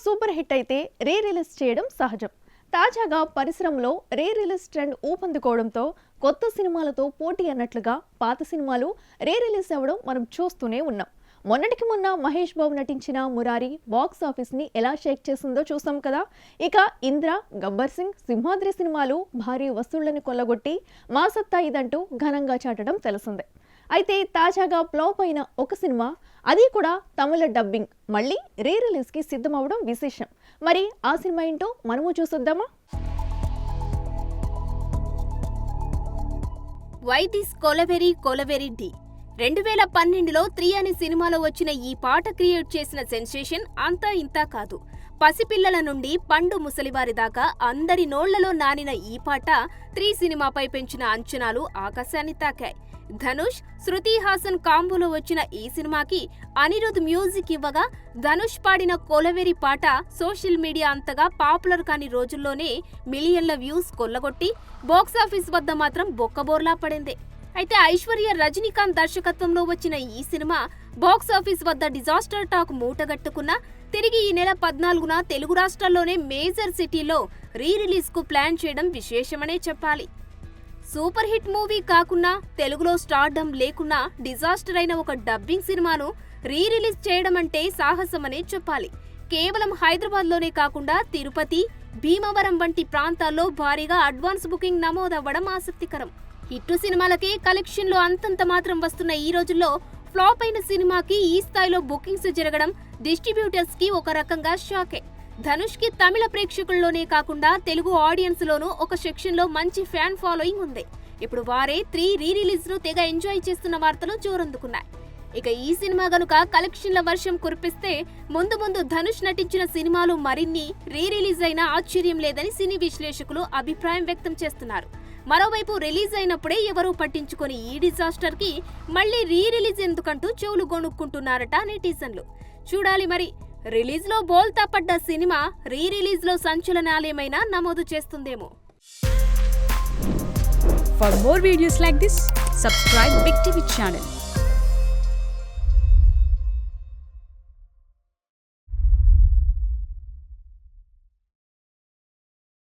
Super hit అయితే re release చేయడం సహజం. తాజాగా పరిశ్రమలో రీ రిలీజ్ ట్రెండ్ ఊపందుకోవడంతో కొత్త సినిమాలతో పోటీ అన్నట్లుగా పాత సినిమాలు రీ రిలీజ్ అవ్వడం మనం చూస్తూనే ఉన్నాం. మొన్నటికి మొన్న మహేష్ బాబు నటించిన మురారి బాక్స్ ఆఫీస్ ని ఎలా షేక్ చేసిందో చూసాం కదా. ఇక ఇంద్ర, గబ్బర్ సింగ్, సింహాద్రి సినిమాలు భారీ వసూళ్లను కొల్లగొట్టి మా సత్తా ఇదంటూ ఘనంగా చాటడం తెలిసిందే. అయితే తాజాగా ఫ్లాప్ అయిన ఒక సినిమా, అది కూడా తమిళ డబ్బింగ్, మళ్ళీ రీ రిలీజ్ కి సిద్ధమవడం విశేషం. మరి ఆ సినిమా ఏంటో మనము చూసొద్దామా? వై దిస్ కొలవెరీ కొలవెరీ డి 2012లో 3 అనే సినిమాలో వచ్చిన ఈ పాట క్రియేట్ చేసిన సెన్సేషన్ అంతా ఇంతా కాదు. పసిపిల్లల నుండి పండు ముసలివారి దాకా అందరి నోళ్లలో నానిన ఈ పాట 3 సినిమాపై పెంచిన అంచనాలు ఆకాశాన్ని తాకాయి. ధనుష్, శృతి హాసన్ కాంబోలో వచ్చిన ఈ సినిమాకి అనిరుద్ మ్యూజిక్ ఇవ్వగా ధనుష్ పాడిన కొలవెరి పాట సోషల్ మీడియా అంతగా పాపులర్ కాని రోజుల్లోనే మిలియన్ల వ్యూస్ కొల్లగొట్టి బాక్సాఫీస్ వద్ద మాత్రం బొక్కబోర్లా పడింది. అయితే ఐశ్వర్య రజనీకాంత్ దర్శకత్వంలో వచ్చిన ఈ సినిమా బాక్సాఫీస్ వద్ద డిజాస్టర్ టాక్ మూటగట్టుకున్నా తిరిగి ఈ నెల 14న తెలుగు రాష్ట్రాల్లోనే మేజర్ సిటీలో రీ రిలీజ్ కు ప్లాన్ చేయడం విశేషమనే చెప్పాలి. సూపర్ హిట్ మూవీ కాకున్నా, తెలుగులో స్టార్డమ్ లేకున్నా డిజాస్టర్ అయిన ఒక డబ్బింగ్ సినిమాను రీ రిలీజ్ చేయడం అంటే సాహసమనే చెప్పాలి. కేవలం హైదరాబాద్లోనే కాకుండా తిరుపతి, భీమవరం వంటి ప్రాంతాల్లో భారీగా అడ్వాన్స్ బుకింగ్ నమోదవ్వడం ఆసక్తికరం. హిట్టు సినిమాలకే కలెక్షన్లు అంతంత మాత్రం వస్తున్న ఈ రోజుల్లో ఫ్లాప్ అయిన సినిమాకి ఈ స్థాయిలో బుకింగ్స్ జరగడం డిస్ట్రిబ్యూటర్స్ కి ఒక రకంగా షాకే. ధనుష్ కి తమిళ ప్రేక్షకుల్లోనే కాకుండా తెలుగు ఆడియన్స్ లోనూ ఒక సెక్షన్ లో మంచి ఫ్యాన్ ఫాలోయింగ్ ఉంది. ఇప్పుడు వారే 3 రీ రిలీజ్ ను తెగ ఎంజాయ్ చేస్తున్న వార్తలు జోరందుకున్నాయి. ఇక ఈ సినిమా గనుక కలెక్షన్ల వర్షం కురిపిస్తే ముందు ముందు ధనుష్ నటించిన సినిమాలు మరిన్ని రీ రిలీజ్ అయినా ఆశ్చర్యం లేదని సినీ విశ్లేషకులు అభిప్రాయం వ్యక్తం చేస్తున్నారు. మరోవైపు రిలీజ్ అయినప్పుడే ఎవరూ పట్టించుకొని ఈ డిజాస్టర్ కి మళ్లీ రీ రిలీజ్ ఎందుకంటూ చెవులు గొనుక్కుంటున్నారట నెటిజన్లు. చూడాలి మరి, రిలీజ్ లో బోల్తా పడ్డ సినిమా రీ రిలీజ్ లో సంచలనాలేమైనా నమోదు చేస్తుందేమో. For more videos like this, subscribe Big TV channel.